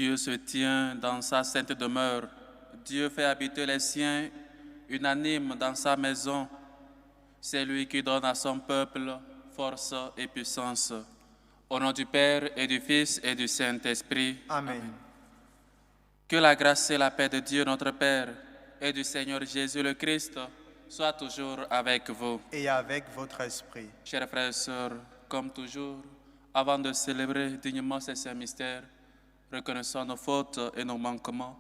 Dieu se tient dans sa sainte demeure. Dieu fait habiter les siens unanimes dans sa maison. C'est lui qui donne à son peuple force et puissance. Au nom du Père et du Fils et du Saint-Esprit. Amen. Que la grâce et la paix de Dieu notre Père et du Seigneur Jésus le Christ soient toujours avec vous. Et avec votre esprit. Chers frères et sœurs, comme toujours, avant de célébrer dignement ces saints mystères, reconnaissons nos fautes et nos manquements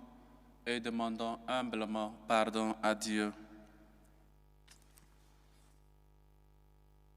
et demandons humblement pardon à Dieu.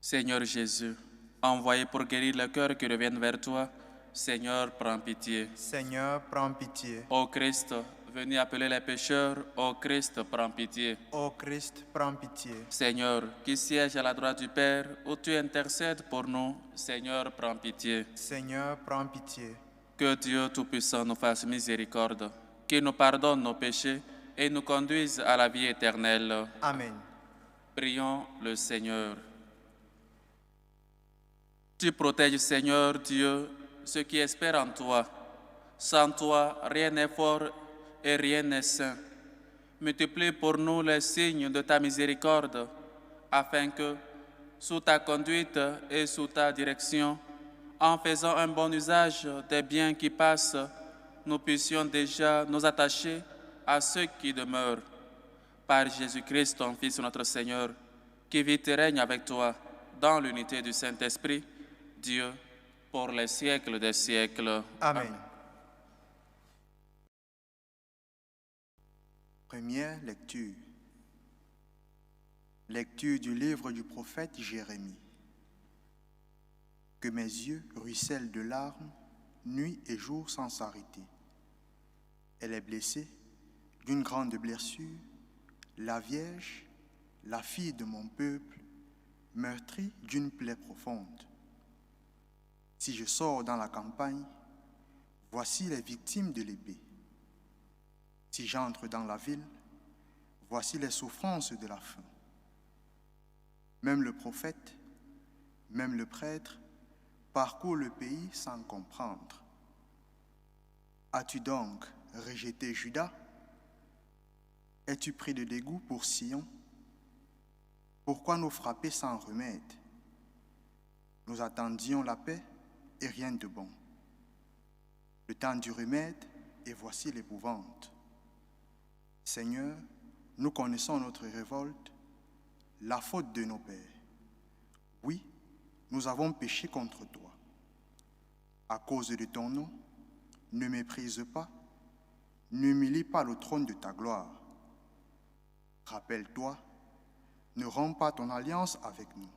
Seigneur Jésus, envoyé pour guérir le cœur qui reviennent vers toi, Seigneur, prends pitié. Seigneur, prends pitié. Ô Christ, venu appeler les pécheurs, ô Christ, prends pitié. Ô Christ, prends pitié. Seigneur, qui siège à la droite du Père, où tu intercèdes pour nous, Seigneur, prends pitié. Seigneur, prends pitié. Que Dieu Tout-Puissant nous fasse miséricorde, qu'il nous pardonne nos péchés et nous conduise à la vie éternelle. Amen. Prions le Seigneur. Tu protèges, Seigneur Dieu, ceux qui espèrent en toi. Sans toi, rien n'est fort et rien n'est saint. Multiplie pour nous les signes de ta miséricorde, afin que, sous ta conduite et sous ta direction, en faisant un bon usage des biens qui passent, nous puissions déjà nous attacher à ceux qui demeurent. Par Jésus-Christ, ton Fils, notre Seigneur, qui vit et règne avec toi dans l'unité du Saint-Esprit, Dieu, pour les siècles des siècles. Amen. Première lecture. Lecture du livre du prophète Jérémie. Que mes yeux ruissellent de larmes, nuit et jour sans s'arrêter. Elle est blessée d'une grande blessure, la Vierge, la fille de mon peuple, meurtrie d'une plaie profonde. Si je sors dans la campagne, voici les victimes de l'épée. Si j'entre dans la ville, voici les souffrances de la faim. Même le prophète, même le prêtre, parcourt le pays sans comprendre. As-tu donc rejeté Juda? Es-tu pris de dégoût pour Sion? Pourquoi nous frapper sans remède? Nous attendions la paix et rien de bon. Le temps du remède et voici l'épouvante. Seigneur, nous connaissons notre révolte, la faute de nos pères. Oui, nous avons péché contre toi. À cause de ton nom, ne méprise pas, n'humilie pas le trône de ta gloire. Rappelle-toi, ne romps pas ton alliance avec nous.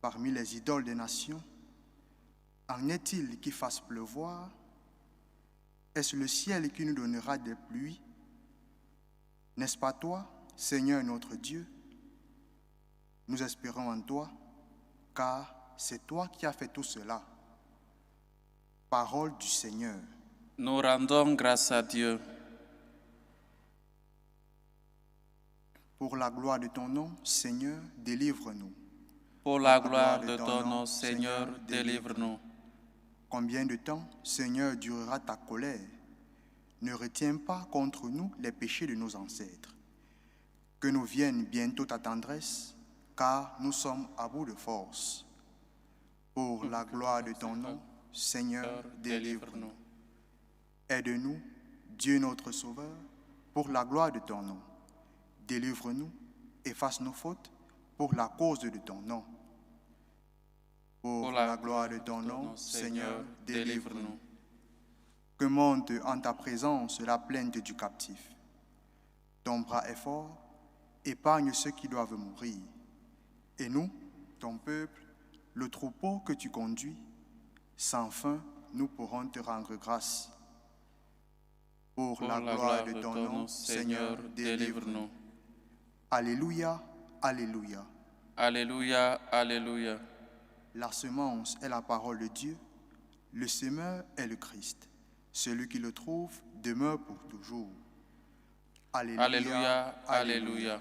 Parmi les idoles des nations, en est-il qui fasse pleuvoir? Est-ce le ciel qui nous donnera des pluies? N'est-ce pas toi, Seigneur notre Dieu? Nous espérons en toi, car c'est toi qui as fait tout cela. Parole du Seigneur. Nous rendons grâce à Dieu. Pour la gloire de ton nom, Seigneur, délivre-nous. Pour la gloire de ton nom, Seigneur, délivre-nous. Combien de temps, Seigneur, durera ta colère? Ne retiens pas contre nous les péchés de nos ancêtres. Que nous vienne bientôt ta tendresse, car nous sommes à bout de force. Pour la gloire de ton nom, Seigneur, délivre-nous. Aide-nous, Dieu notre Sauveur, pour la gloire de ton nom. Délivre-nous, efface nos fautes, pour la cause de ton nom. Pour la gloire de ton nom, Seigneur, délivre-nous. Que monte en ta présence la plainte du captif. Ton bras est fort, épargne ceux qui doivent mourir. Et nous, ton peuple, le troupeau que tu conduis, sans fin, nous pourrons te rendre grâce. Pour la gloire de ton nom, Seigneur, délivre-nous. Alléluia, alléluia. Alléluia, alléluia. La semence est la parole de Dieu, le semeur est le Christ. Celui qui le trouve demeure pour toujours. Alléluia, Alléluia, alléluia.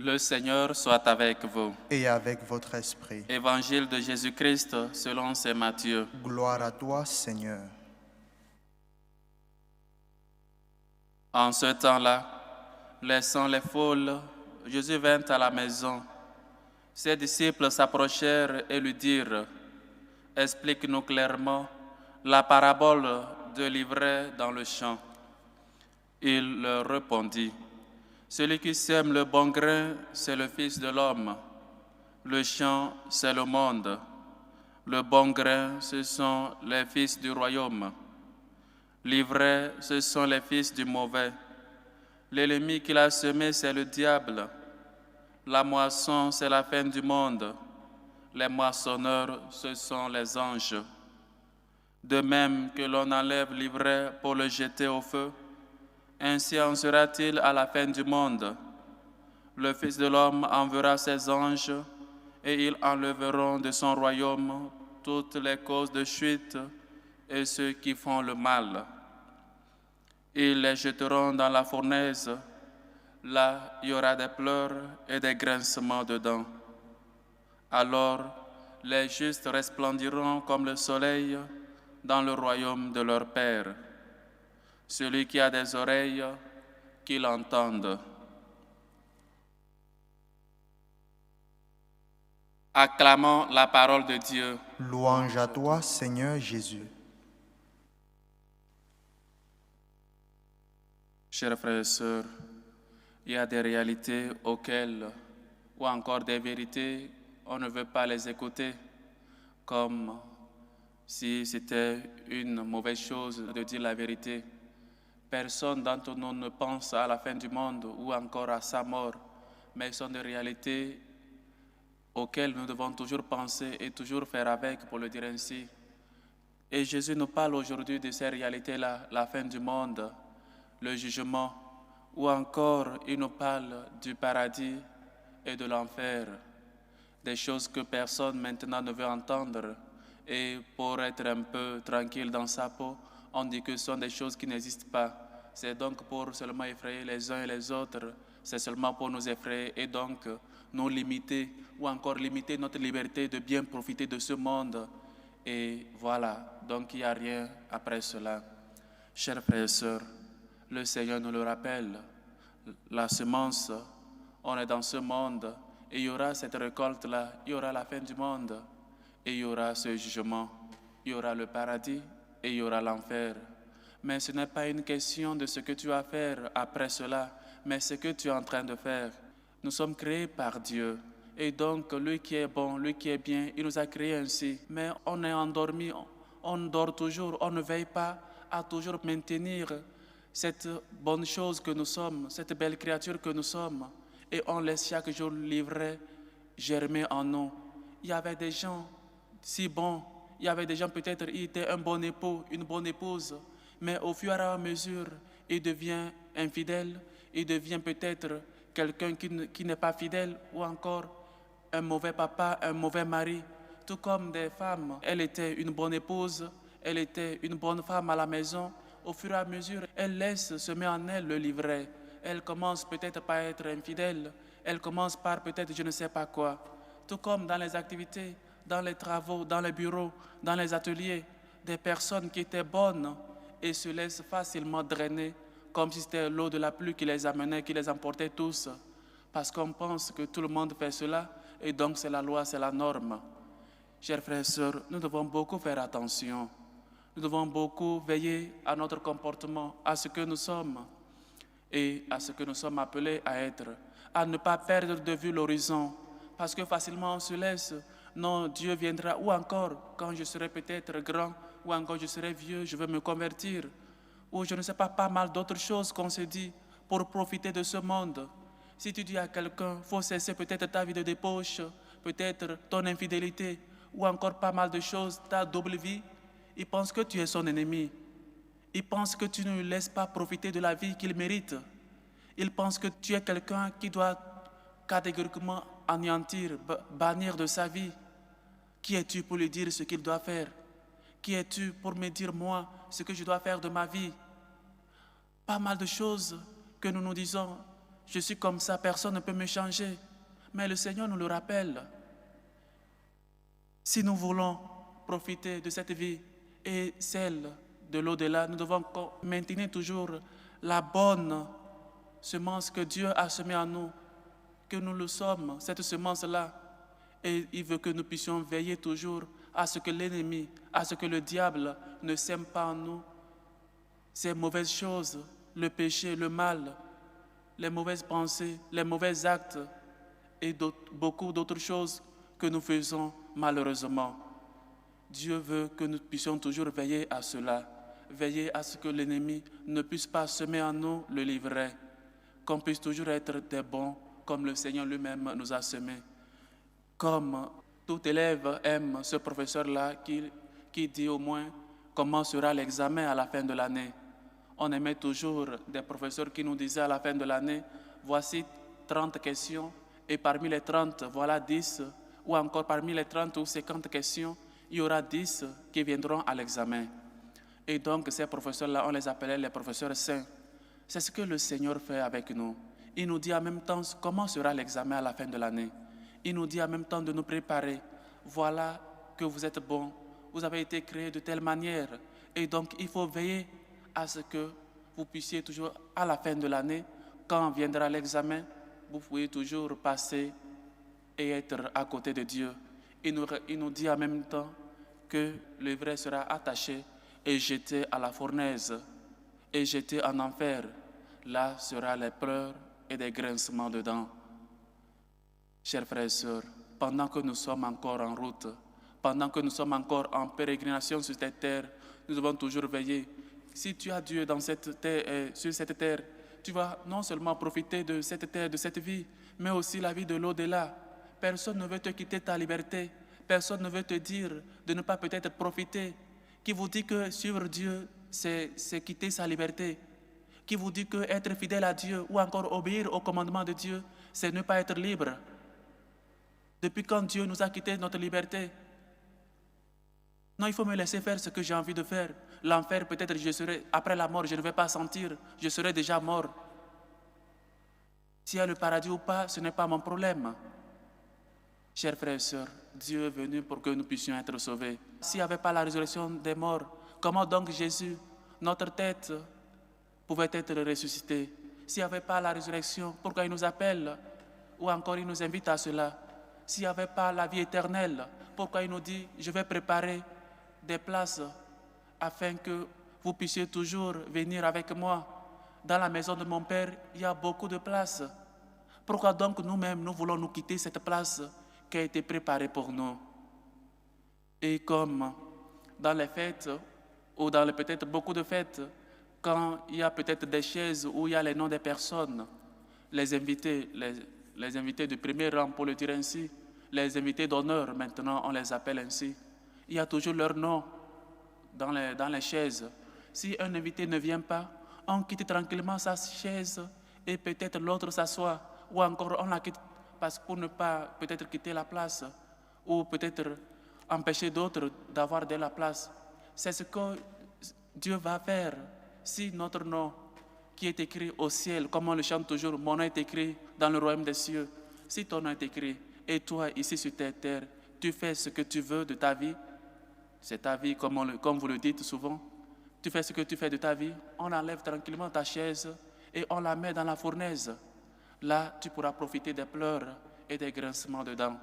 Le Seigneur soit avec vous. et avec votre esprit. Évangile de Jésus-Christ selon saint Matthieu. Gloire à toi, Seigneur. En ce temps-là, laissant les foules, Jésus vint à la maison. Ses disciples s'approchèrent et lui dirent, « Explique-nous clairement la parabole de l'ivraie dans le champ. » Il leur répondit, « Celui qui sème le bon grain, c'est le Fils de l'homme. Le champ, c'est le monde. Le bon grain, ce sont les fils du royaume. L'ivraie, ce sont les fils du mauvais. L'ennemi qui l'a semé, c'est le diable. La moisson, c'est la fin du monde. Les moissonneurs, ce sont les anges. De même que l'on enlève l'ivraie pour le jeter au feu, ainsi en sera-t-il à la fin du monde. Le Fils de l'homme enverra ses anges, et ils enlèveront de son royaume toutes les causes de chute et ceux qui font le mal. Ils les jeteront dans la fournaise. Là, il y aura des pleurs et des grincements de dents. Alors, les justes resplendiront comme le soleil dans le royaume de leur Père. Celui qui a des oreilles, qu'il entende. Acclamons la parole de Dieu. Louange à toi, Seigneur Jésus. Chers frères et sœurs, il y a des réalités auxquelles, ou encore des vérités, on ne veut pas les écouter, comme si c'était une mauvaise chose de dire la vérité. Personne d'entre nous ne pense à la fin du monde ou encore à sa mort, mais ce sont des réalités auxquelles nous devons toujours penser et toujours faire avec, pour le dire ainsi. Et Jésus nous parle aujourd'hui de ces réalités-là, la fin du monde, le jugement, ou encore il nous parle du paradis et de l'enfer, des choses que personne maintenant ne veut entendre. Et pour être un peu tranquille dans sa peau, on dit que ce sont des choses qui n'existent pas. C'est donc pour seulement effrayer les uns et les autres, c'est seulement pour nous effrayer et donc nous limiter ou encore limiter notre liberté de bien profiter de ce monde. Et voilà, donc il n'y a rien après cela. Chers frères et sœurs, le Seigneur nous le rappelle, la semence, on est dans ce monde et il y aura cette récolte-là, il y aura la fin du monde et il y aura ce jugement, il y aura le paradis et il y aura l'enfer. Mais ce n'est pas une question de ce que tu vas faire après cela, mais ce que tu es en train de faire. Nous sommes créés par Dieu. Et donc, lui qui est bon, lui qui est bien, il nous a créés ainsi. Mais on est endormi, on dort toujours, on ne veille pas à toujours maintenir cette bonne chose que nous sommes, cette belle créature que nous sommes. Et on laisse chaque jour l'ivraie germer en nous. Il y avait des gens si bons, il y avait des gens peut-être, il était un bon époux, une bonne épouse. Mais au fur et à mesure, il devient infidèle, il devient peut-être quelqu'un qui n'est pas fidèle ou encore un mauvais papa, un mauvais mari. Tout comme des femmes, elle était une bonne épouse, elle était une bonne femme à la maison. Au fur et à mesure, elle laisse semer en elle le livret. Elle commence peut-être par être infidèle, elle commence par peut-être je ne sais pas quoi. Tout comme dans les activités, dans les travaux, dans les bureaux, dans les ateliers, des personnes qui étaient bonnes et se laissent facilement drainer, comme si c'était l'eau de la pluie qui les amenait, qui les emportait tous. Parce qu'on pense que tout le monde fait cela, et donc c'est la loi, c'est la norme. Chers frères et sœurs, nous devons beaucoup faire attention. Nous devons beaucoup veiller à notre comportement, à ce que nous sommes, et à ce que nous sommes appelés à être. À ne pas perdre de vue l'horizon, parce que facilement on se laisse. Non, Dieu viendra, ou encore, quand je serai peut-être grand, ou encore je serai vieux, je veux me convertir, ou je ne sais pas mal d'autres choses qu'on se dit pour profiter de ce monde. Si tu dis à quelqu'un, il faut cesser peut-être ta vie de débauche, peut-être ton infidélité, ou encore pas mal de choses, ta double vie, il pense que tu es son ennemi. Il pense que tu ne lui laisses pas profiter de la vie qu'il mérite. Il pense que tu es quelqu'un qui doit catégoriquement anéantir, bannir de sa vie. Qui es-tu pour lui dire ce qu'il doit faire? Qui es-tu pour me dire, moi, ce que je dois faire de ma vie? Pas mal de choses que nous nous disons. je suis comme ça, personne ne peut me changer. Mais le Seigneur nous le rappelle. Si nous voulons profiter de cette vie et celle de l'au-delà, nous devons maintenir toujours la bonne semence que Dieu a semée en nous, que nous le sommes, cette semence-là. Et il veut que nous puissions veiller toujours à ce que l'ennemi, à ce que le diable ne sème pas en nous ces mauvaises choses, le péché, le mal, les mauvaises pensées, les mauvais actes et beaucoup d'autres choses que nous faisons malheureusement. Dieu veut que nous puissions toujours veiller à cela, veiller à ce que l'ennemi ne puisse pas semer en nous le livret, qu'on puisse toujours être des bons comme le Seigneur lui-même nous a semés. Comme tout élève aime ce professeur-là qui dit au moins comment sera l'examen à la fin de l'année. On aimait toujours des professeurs qui nous disaient à la fin de l'année, voici 30 questions et parmi les 30, voilà 10, ou encore parmi les 30 ou 50 questions, il y aura 10 qui viendront à l'examen. Et donc ces professeurs-là, on les appelait les professeurs saints. C'est ce que le Seigneur fait avec nous. Il nous dit en même temps comment sera l'examen à la fin de l'année. Il nous dit en même temps de nous préparer. Voilà que vous êtes bons, vous avez été créés de telle manière. Et donc il faut veiller à ce que vous puissiez toujours, à la fin de l'année, quand viendra l'examen, vous pouvez toujours passer et être à côté de Dieu. Il nous dit en même temps que le vrai sera attaché et jeté à la fournaise et jeté en enfer. Là sera les pleurs et des grincements de dents. Chers frères et sœurs, pendant que nous sommes encore en route, pendant que nous sommes encore en pérégrination sur cette terre, nous devons toujours veiller. Si tu as Dieu dans cette terre, sur cette terre, tu vas non seulement profiter de cette terre, de cette vie, mais aussi la vie de l'au-delà. Personne ne veut te quitter ta liberté. Personne ne veut te dire de ne pas peut-être profiter. Qui vous dit que suivre Dieu, c'est quitter sa liberté? Qui vous dit que être fidèle à Dieu ou encore obéir au commandement de Dieu, c'est ne pas être libre? Depuis quand Dieu nous a quitté notre liberté? Non, il faut me laisser faire ce que j'ai envie de faire. L'enfer, peut-être je serai, après la mort, je ne vais pas sentir, je serai déjà mort. S'il y a le paradis ou pas, ce n'est pas mon problème. Chers frères et sœurs, Dieu est venu pour que nous puissions être sauvés. S'il n'y avait pas la résurrection des morts, comment donc Jésus, notre tête, pouvait être ressuscitée? S'il n'y avait pas la résurrection, pourquoi il nous appelle? Ou encore il nous invite à cela? S'il n'y avait pas la vie éternelle, pourquoi il nous dit, je vais préparer des places afin que vous puissiez toujours venir avec moi. Dans la maison de mon Père, il y a beaucoup de places. Pourquoi donc nous-mêmes, nous voulons nous quitter cette place qui a été préparée pour nous? Et comme dans les fêtes, ou dans peut-être beaucoup de fêtes, quand il y a peut-être des chaises où il y a les noms des personnes, les invités de premier rang, pour le dire ainsi, les invités d'honneur, maintenant on les appelle ainsi, il y a toujours leur nom dans les chaises. Si un invité ne vient pas, on quitte tranquillement sa chaise et peut-être l'autre s'assoit, ou encore on la quitte pour ne pas peut-être quitter la place, ou peut-être empêcher d'autres d'avoir de la place. C'est ce que Dieu va faire si notre nom, qui est écrit au ciel, comme on le chante toujours, mon nom est écrit dans le royaume des cieux. Si ton nom est écrit, et toi ici sur cette terre, tu fais ce que tu veux de ta vie, c'est ta vie comme vous le dites souvent, tu fais ce que tu fais de ta vie, on enlève tranquillement ta chaise et on la met dans la fournaise. Là, tu pourras profiter des pleurs et des grincements de dents.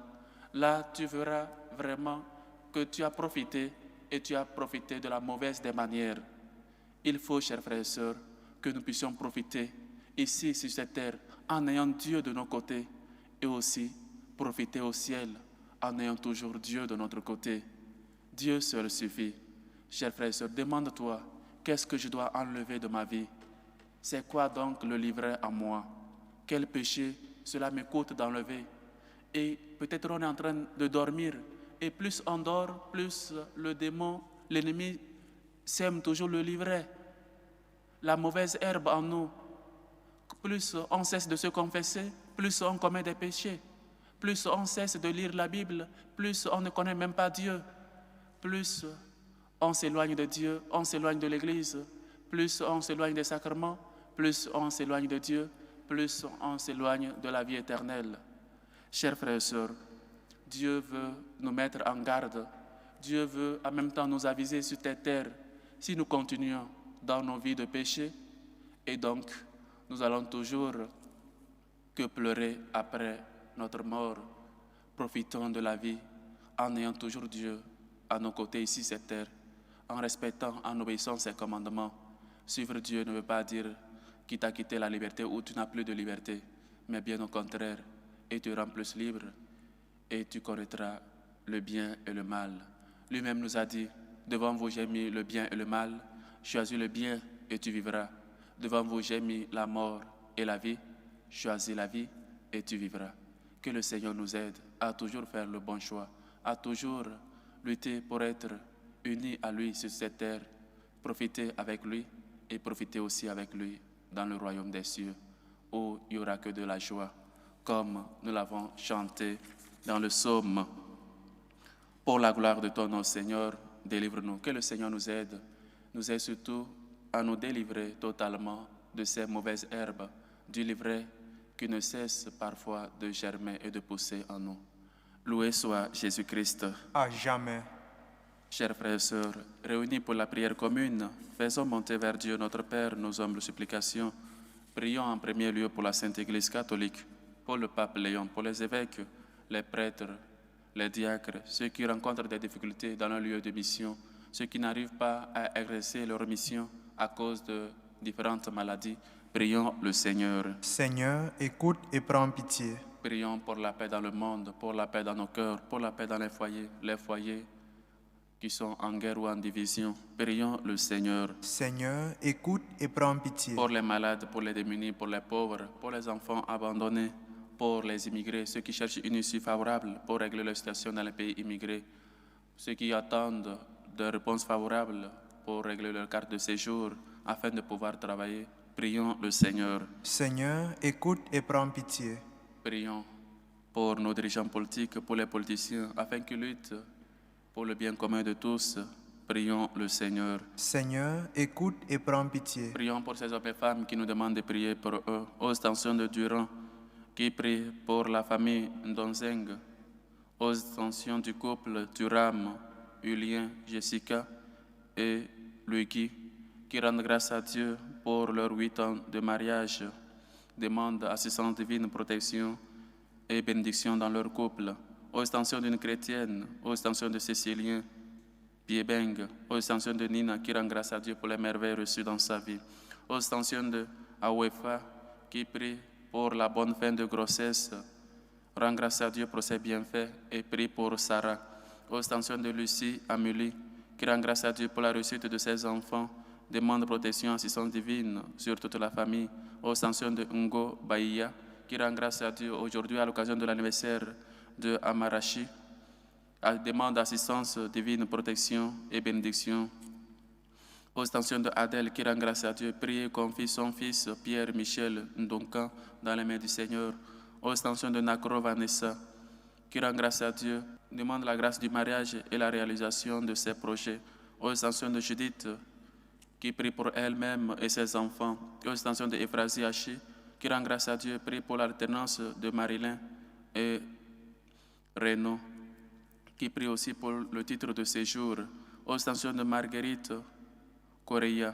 Là, tu verras vraiment que tu as profité et tu as profité de la mauvaise des manières. Il faut, chers frères et sœurs, que nous puissions profiter ici sur cette terre en ayant Dieu de nos côtés et aussi profiter au ciel en ayant toujours Dieu de notre côté. Dieu seul suffit. Chers frères et sœurs, demande-toi, qu'est-ce que je dois enlever de ma vie? C'est quoi donc le livret à moi? Quel péché cela me coûte d'enlever? Et peut-être on est en train de dormir, et plus on dort, plus le démon, l'ennemi, sème toujours le livret, la mauvaise herbe en nous. Plus on cesse de se confesser, plus on commet des péchés. Plus on cesse de lire la Bible, plus on ne connaît même pas Dieu. Plus on s'éloigne de Dieu, on s'éloigne de l'Église. Plus on s'éloigne des sacrements, plus on s'éloigne de Dieu, plus on s'éloigne de la vie éternelle. Chers frères et sœurs, Dieu veut nous mettre en garde. Dieu veut en même temps nous aviser sur cette terre. Si nous continuons dans nos vies de péché, et donc nous allons toujours que pleurer après notre mort. Profitons de la vie en ayant toujours Dieu à nos côtés ici sur cette terre, en respectant, en obéissant ses commandements. Suivre Dieu ne veut pas dire qu'il t'a quitté la liberté ou tu n'as plus de liberté, mais bien au contraire, et tu rends plus libre et tu connaîtras le bien et le mal. Lui-même nous a dit, devant vous j'ai mis le bien et le mal, choisis le bien et tu vivras. Devant vous j'ai mis la mort et la vie, choisis la vie et tu vivras. Que le Seigneur nous aide à toujours faire le bon choix, à toujours lutter pour être unis à lui sur cette terre, profiter avec lui et profiter aussi avec lui dans le royaume des cieux, où il n'y aura que de la joie, comme nous l'avons chanté dans le psaume. Pour la gloire de ton nom, Seigneur, délivre-nous. Que le Seigneur nous aide surtout à nous délivrer totalement de ces mauvaises herbes, du livret qui ne cesse parfois de germer et de pousser en nous. Loué soit Jésus-Christ. À jamais. Chers frères et sœurs, réunis pour la prière commune, faisons monter vers Dieu notre Père nos humbles supplications. Prions en premier lieu pour la Sainte Église catholique, pour le pape Léon, pour les évêques, les prêtres, les diacres, ceux qui rencontrent des difficultés dans leur lieu de mission, ceux qui n'arrivent pas à exercer leur mission à cause de différentes maladies. Prions le Seigneur. Seigneur, écoute et prends pitié. Prions pour la paix dans le monde, pour la paix dans nos cœurs, pour la paix dans les foyers qui sont en guerre ou en division. Prions le Seigneur. Seigneur, écoute et prends pitié. Pour les malades, pour les démunis, pour les pauvres, pour les enfants abandonnés, pour les immigrés, ceux qui cherchent une issue favorable pour régler leur situation dans les pays immigrés, ceux qui attendent des réponses favorables pour régler leur carte de séjour afin de pouvoir travailler. Prions le Seigneur. Seigneur, écoute et prends pitié. Prions pour nos dirigeants politiques, pour les politiciens, afin qu'ils luttent pour le bien commun de tous. Prions le Seigneur. Seigneur, écoute et prends pitié. Prions pour ces hommes et femmes qui nous demandent de prier pour eux. Aux extensions de Durand, qui prie pour la famille Ndonzeng. Aux extensions du couple Thuram, Julien, Jessica et Luigi, qui rendent grâce à Dieu pour leurs 8 ans de mariage, demandent assistance divine, protection et bénédiction dans leur couple. Aux extensions d'une chrétienne, aux extensions de Cécilien, Piebeng, aux extensions de Nina, qui rend grâce à Dieu pour les merveilles reçues dans sa vie. Aux extensions de Awefa, qui prie pour la bonne fin de grossesse, rend grâce à Dieu pour ses bienfaits et prie pour Sarah. Aux extensions de Lucie Amélie, qui rend grâce à Dieu pour la réussite de ses enfants, demande protection et assistance divine sur toute la famille. Aux extensions de Ngo Bahia, qui rend grâce à Dieu aujourd'hui à l'occasion de l'anniversaire de Amarachi, demande assistance divine, protection et bénédiction. Aux extensions de Adèle, qui rend grâce à Dieu, prie et confie son fils Pierre Michel Ndonkan dans les mains du Seigneur. Aux extensions de Nakro Vanessa, qui rend grâce à Dieu, demande la grâce du mariage et la réalisation de ses projets. Aux extensions de Judith, qui prie pour elle-même et ses enfants. Aux extensions de Ephrasie Hachi, qui rend grâce à Dieu, prie pour l'alternance de Marilyn et Renaud, qui prie aussi pour le titre de séjour. Aux extensions de Marguerite Correa.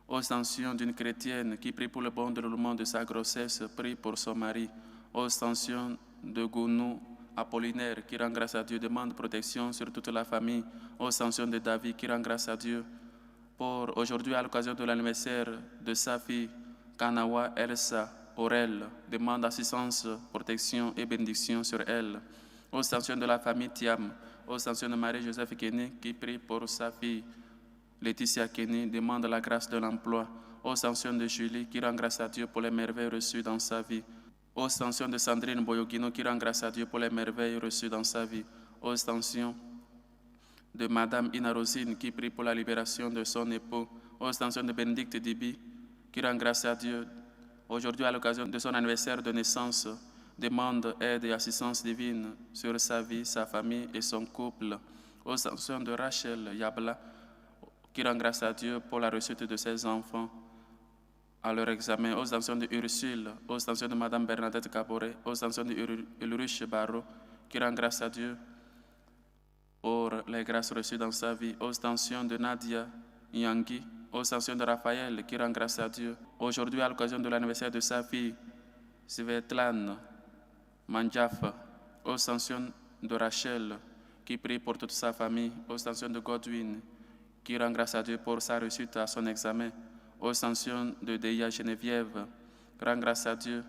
Aux extensions d'une chrétienne qui prie pour le bon déroulement de sa grossesse, prie pour son mari. Aux extensions de Gounou Apollinaire, qui rend grâce à Dieu, demande protection sur toute la famille. Aux extensions de David, qui rend grâce à Dieu pour aujourd'hui à l'occasion de l'anniversaire de sa fille Kanawa Elsa Aurel, demande assistance, protection et bénédiction sur elle. Aux extensions de la famille Thiam, aux extensions de Marie-Joseph Kenny, qui prie pour sa fille Laetitia Kenny, demande la grâce de l'emploi. Aux extensions de Julie, qui rend grâce à Dieu pour les merveilles reçues dans sa vie. Aux extensions de Sandrine Boyogino, qui rend grâce à Dieu pour les merveilles reçues dans sa vie. Aux extensions de Madame Ina Rosine, qui prie pour la libération de son époux. Aux extensions de Bénédicte Dibi, qui rend grâce à Dieu aujourd'hui à l'occasion de son anniversaire de naissance, demande aide et assistance divine sur sa vie, sa famille et son couple. Aux extensions de Rachel Yabla, qui rend grâce à Dieu pour la réussite de ses enfants à leur examen, aux intentions de Ursule, aux intentions de Madame Bernadette Caboret, aux intentions de Ulrich Barrault, qui rend grâce à Dieu pour les grâces reçues dans sa vie, aux intentions de Nadia Yangui, aux intentions de Raphaël, qui rend grâce à Dieu. Aujourd'hui, à l'occasion de l'anniversaire de sa fille, Svetlana Mandjaf, aux intentions de Rachel, qui prie pour toute sa famille, aux intentions de Godwin, qui rend grâce à Dieu pour sa réussite à son examen, aux intentions de Deia Geneviève, qui rend grâce à Dieu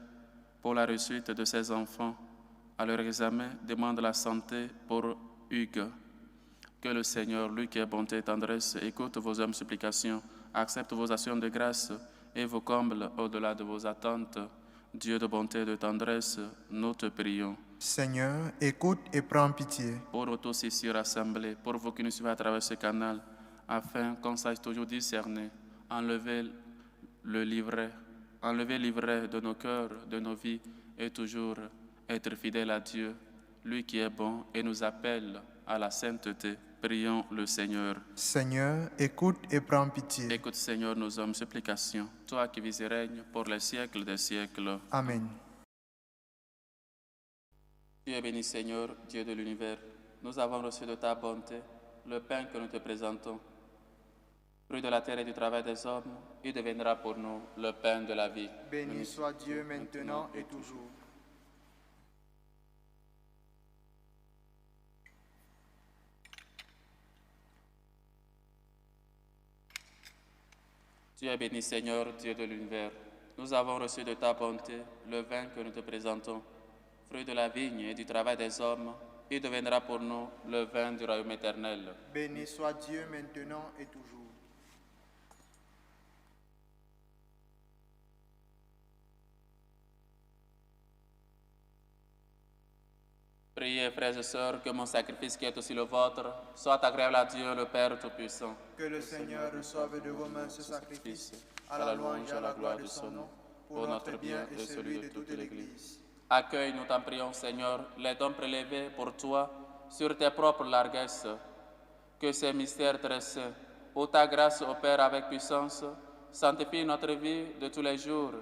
pour la réussite de ses enfants à leur examen, demande la santé pour Hugues. Que le Seigneur, lui qui est bonté et tendresse, écoute vos hommes supplications, accepte vos actions de grâce et vous comble au-delà de vos attentes. Dieu de bonté et de tendresse, nous te prions. Seigneur, écoute et prends pitié. Pour nous tous ici rassemblés, pour vous qui nous suivez à travers ce canal, afin qu'on sache toujours discerner, enlever l'ivraie de nos cœurs, de nos vies, et toujours être fidèle à Dieu, lui qui est bon et nous appelle à la sainteté. Prions le Seigneur. Seigneur, écoute et prends pitié. Écoute, Seigneur, nos hommes supplications, toi qui vis et règnes pour les siècles des siècles. Amen. Tu es béni, Seigneur, Dieu de l'univers. Nous avons reçu de ta bonté le pain que nous te présentons. Fruit de la terre et du travail des hommes, il deviendra pour nous le pain de la vie. Béni soit Dieu maintenant et toujours. Tu es béni, Seigneur, Dieu de l'univers. Nous avons reçu de ta bonté le vin que nous te présentons. Fruit de la vigne et du travail des hommes, il deviendra pour nous le vin du royaume éternel. Béni soit Dieu maintenant et toujours. Priez, frères et sœurs, que mon sacrifice qui est aussi le vôtre soit agréable à Dieu, le Père Tout-Puissant. Que le Seigneur reçoive de vos mains ce sacrifice, à la louange et à la gloire de son nom, pour notre bien et celui de toute l'Église. Accueille, nous t'en prions, Seigneur, les dons prélevés pour toi sur tes propres largesses. Que ces mystères très saints, où ta grâce opère avec puissance, sanctifie notre vie de tous les jours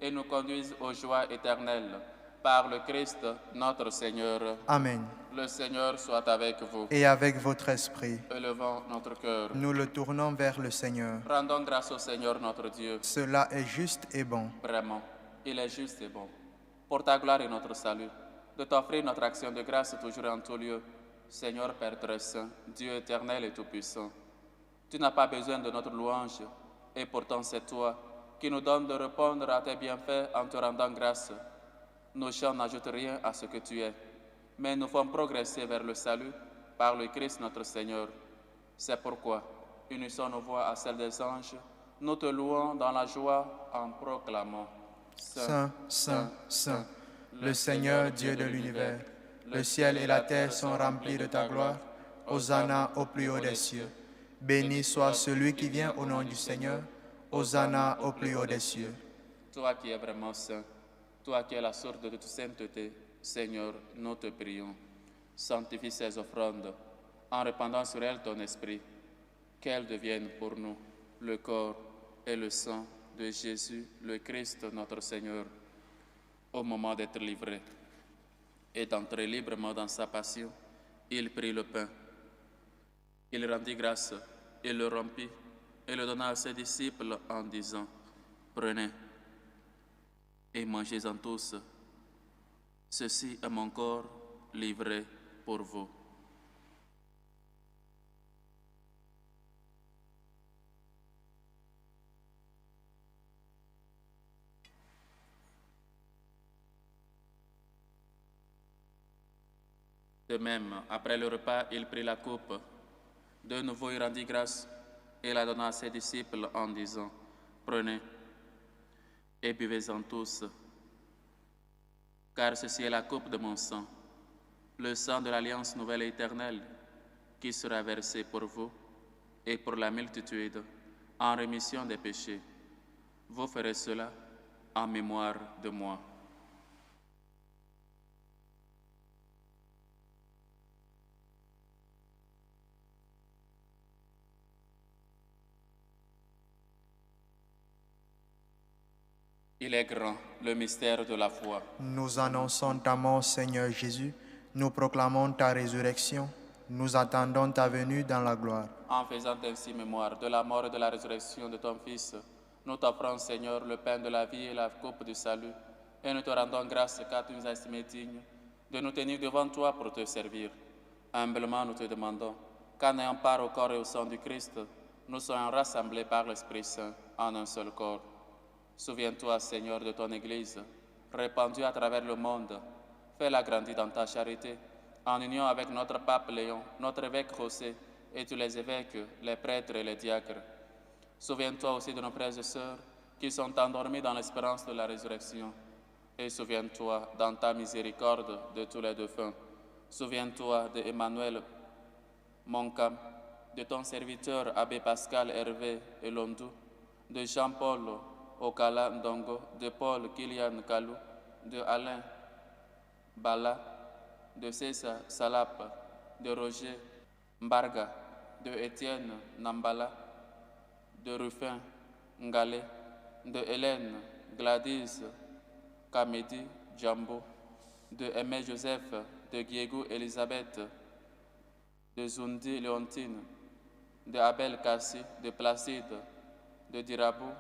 et nous conduise aux joies éternelles. Par le Christ, notre Seigneur. Amen. Le Seigneur soit avec vous. Et avec votre esprit, Élevons notre cœur. nous le tournons vers le Seigneur. Rendons grâce au Seigneur notre Dieu. Cela est juste et bon. Vraiment, il est juste et bon. Pour ta gloire et notre salut, de t'offrir notre action de grâce toujours et en tout lieu. Seigneur Père très saint, Dieu éternel et tout-puissant. Tu n'as pas besoin de notre louange, et pourtant c'est toi qui nous donnes de répondre à tes bienfaits en te rendant grâce. Nos chants n'ajoutent rien à ce que tu es, mais nous font progresser vers le salut par le Christ notre Seigneur. C'est pourquoi, unissons nos voix à celles des anges, nous te louons dans la joie en proclamant. Saint, Saint, Saint, le Seigneur Dieu de l'univers, le ciel et la terre sont remplis de ta gloire. Hosanna au plus haut des cieux. Béni soit celui qui vient au nom du Seigneur. Hosanna au plus haut des cieux. Toi qui es vraiment saint, toi qui es la source de toute sainteté, Seigneur, nous te prions. Sanctifie ces offrandes en répandant sur elles ton esprit, qu'elles deviennent pour nous le corps et le sang de Jésus, le Christ, notre Seigneur. Au moment d'être livré et d'entrer librement dans sa passion, il prit le pain. Il rendit grâce, il le rompit et le donna à ses disciples en disant, « Prenez et mangez-en tous. Ceci est mon corps livré pour vous. » De même, après le repas, il prit la coupe. De nouveau, il rendit grâce et la donna à ses disciples en disant, « Prenez et buvez-en tous, car ceci est la coupe de mon sang, le sang de l'alliance nouvelle et éternelle, qui sera versé pour vous et pour la multitude en rémission des péchés. Vous ferez cela en mémoire de moi. » Il est grand, le mystère de la foi. Nous annonçons ta mort, Seigneur Jésus. Nous proclamons ta résurrection. Nous attendons ta venue dans la gloire. En faisant ainsi mémoire de la mort et de la résurrection de ton Fils, nous t'offrons, Seigneur, le pain de la vie et la coupe du salut, et nous te rendons grâce car tu nous as estimés dignes de nous tenir devant toi pour te servir. Humblement, nous te demandons qu'en ayant part au corps et au sang du Christ, nous soyons rassemblés par l'Esprit Saint en un seul corps. Souviens-toi, Seigneur, de ton Église, répandue à travers le monde. Fais-la grandir dans ta charité, en union avec notre pape Léon, notre évêque José, et tous les évêques, les prêtres et les diacres. Souviens-toi aussi de nos frères et sœurs qui sont endormis dans l'espérance de la résurrection. Et souviens-toi, dans ta miséricorde, de tous les défunts. Souviens-toi de Emmanuel Moncam, de ton serviteur Abbé Pascal Hervé Elondou, de Jean-Paul Okala Ndongo, de Paul Kilian Kalou, de Alain Bala, de César Salap, de Roger Mbarga, de Étienne Nambala, de Rufin Ngale, de Hélène Gladys Kamedi Djambo, de Aimé Joseph, de Diego Elisabeth, de Zundi Léontine, de Abel Kassi, de Placide, de Dirabou,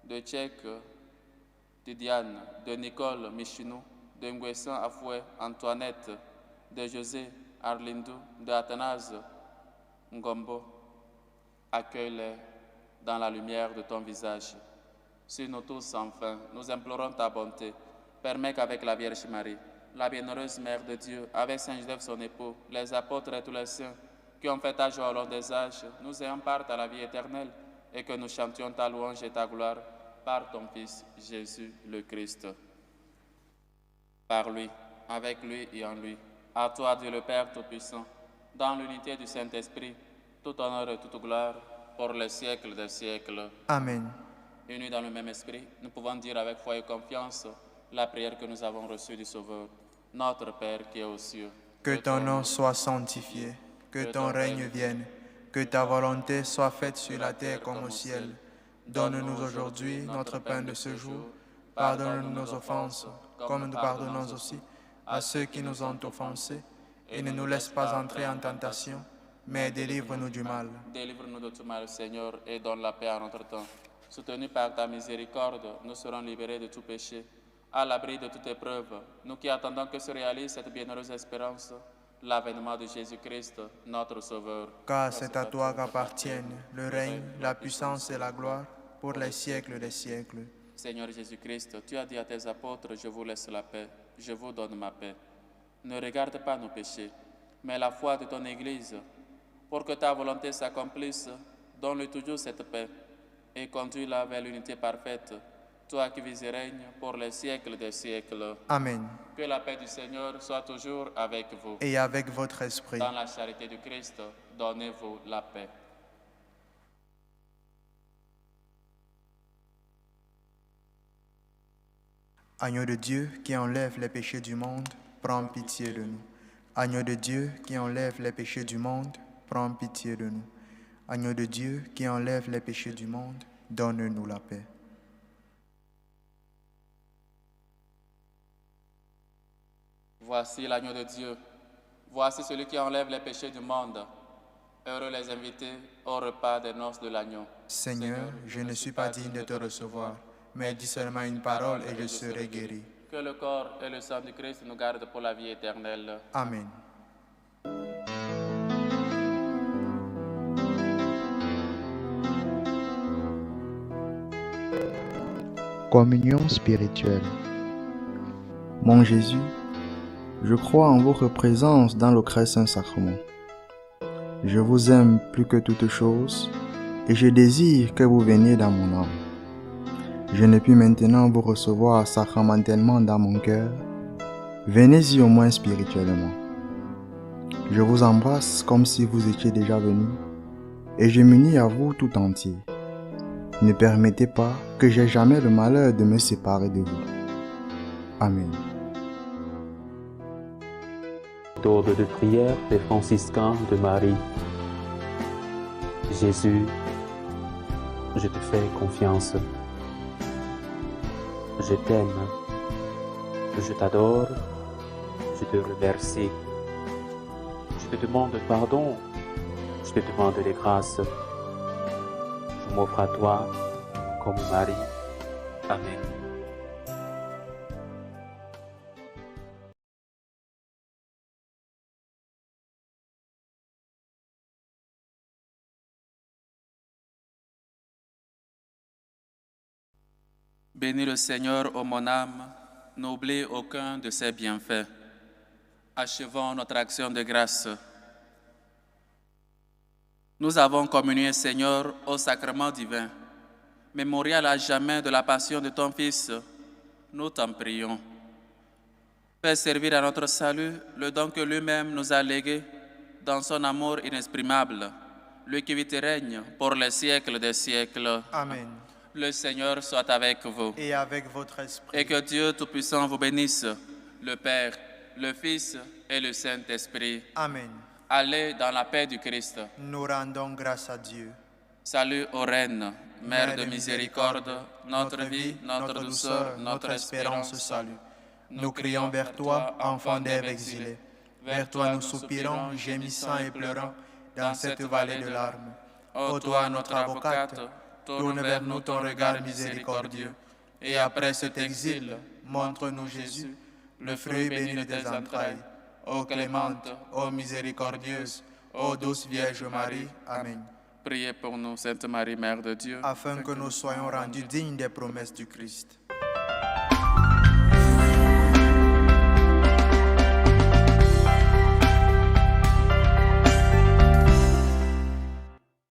de Tchèque, de Diane, de Nicole Michinou, de Nguessan Afoué Antoinette, de José Arlindou, de Athanase Ngombo. Accueille-les dans la lumière de ton visage. Sur nous tous, enfin, nous implorons ta bonté. Permets qu'avec la Vierge Marie, la bienheureuse Mère de Dieu, avec Saint Joseph son époux, les apôtres et tous les saints qui ont fait ta joie au long des âges, nous ayons part à la vie éternelle et que nous chantions ta louange et ta gloire par ton Fils Jésus le Christ. Par lui, avec lui et en lui, à toi Dieu le Père Tout-Puissant, dans l'unité du Saint-Esprit, tout honneur et toute gloire pour les siècles des siècles. Amen. Unis dans le même esprit, nous pouvons dire avec foi et confiance la prière que nous avons reçue du Sauveur. Notre Père qui est aux cieux. Que ton nom soit sanctifié, que ton règne vienne, que ta volonté soit faite sur la terre comme au ciel. Donne-nous aujourd'hui notre pain de ce jour. Pardonne-nous nos offenses, comme nous pardonnons aussi à ceux qui nous ont offensés. Et ne nous laisse pas entrer en tentation, mais délivre-nous du mal. Délivre-nous de tout mal, Seigneur, et donne la paix à notre temps. Soutenus par ta miséricorde, nous serons libérés de tout péché, à l'abri de toute épreuve, nous qui attendons que se réalise cette bienheureuse espérance, l'avènement de Jésus-Christ, notre Sauveur. Car c'est à toi qu'appartiennent le règne, la puissance et la gloire pour les siècles des siècles. Seigneur Jésus-Christ, tu as dit à tes apôtres, je vous laisse la paix, je vous donne ma paix. Ne regarde pas nos péchés, mais la foi de ton Église. Pour que ta volonté s'accomplisse, donne-lui toujours cette paix et conduis-la vers l'unité parfaite, toi qui vis et règnes pour les siècles des siècles. Amen. Que la paix du Seigneur soit toujours avec vous. Et avec votre esprit. Dans la charité du Christ, donnez-vous la paix. Agneau de Dieu qui enlève les péchés du monde, prends pitié de nous. Agneau de Dieu qui enlève les péchés du monde, prends pitié de nous. Agneau de Dieu qui enlève les péchés du monde, donne-nous la paix. Voici l'agneau de Dieu. Voici celui qui enlève les péchés du monde. Heureux les invités au repas des noces de l'agneau. Seigneur, je ne suis pas digne de te recevoir, mais dis seulement une parole et je serai guéri. Que le corps et le sang du Christ nous gardent pour la vie éternelle. Amen. Communion spirituelle. Mon Jésus, je crois en votre présence dans le très saint sacrement. Je vous aime plus que toute chose et je désire que vous veniez dans mon âme. Je ne puis maintenant vous recevoir sacramentellement dans mon cœur. Venez-y au moins spirituellement. Je vous embrasse comme si vous étiez déjà venu et je m'unis à vous tout entier. Ne permettez pas que j'aie jamais le malheur de me séparer de vous. Amen. Méthode de prière des franciscains de Marie. Jésus, je te fais confiance. Je t'aime, je t'adore, je te remercie. Je te demande pardon, je te demande les grâces. Je m'offre à toi comme mari. Amen. Bénis le Seigneur, ô mon âme, n'oublie aucun de ses bienfaits. Achevons notre action de grâce. Nous avons communié, Seigneur, au sacrement divin, mémorial à jamais de la passion de ton Fils. Nous t'en prions. Fais servir à notre salut le don que lui-même nous a légué dans son amour inexprimable, lui qui vit et règne pour les siècles des siècles. Amen. Le Seigneur soit avec vous. Et avec votre esprit. Et que Dieu Tout-Puissant vous bénisse, le Père, le Fils et le Saint-Esprit. Amen. Allez dans la paix du Christ. Nous rendons grâce à Dieu. Salut aux reines, Mère de miséricorde, notre vie, notre douceur, notre espérance, salut. Nous crions vers toi, enfant d'Ève exilée. Vers toi nous soupirons, gémissant et pleurant, dans cette vallée de larmes. Ô toi, notre avocate, tourne vers nous ton regard miséricordieux. Et après cet exil, montre-nous Jésus, le fruit béni de tes entrailles. Ô clémente, ô miséricordieuse, ô douce Vierge Marie. Amen. Priez pour nous, Sainte Marie, Mère de Dieu, Afin que nous soyons rendus dignes des promesses du Christ.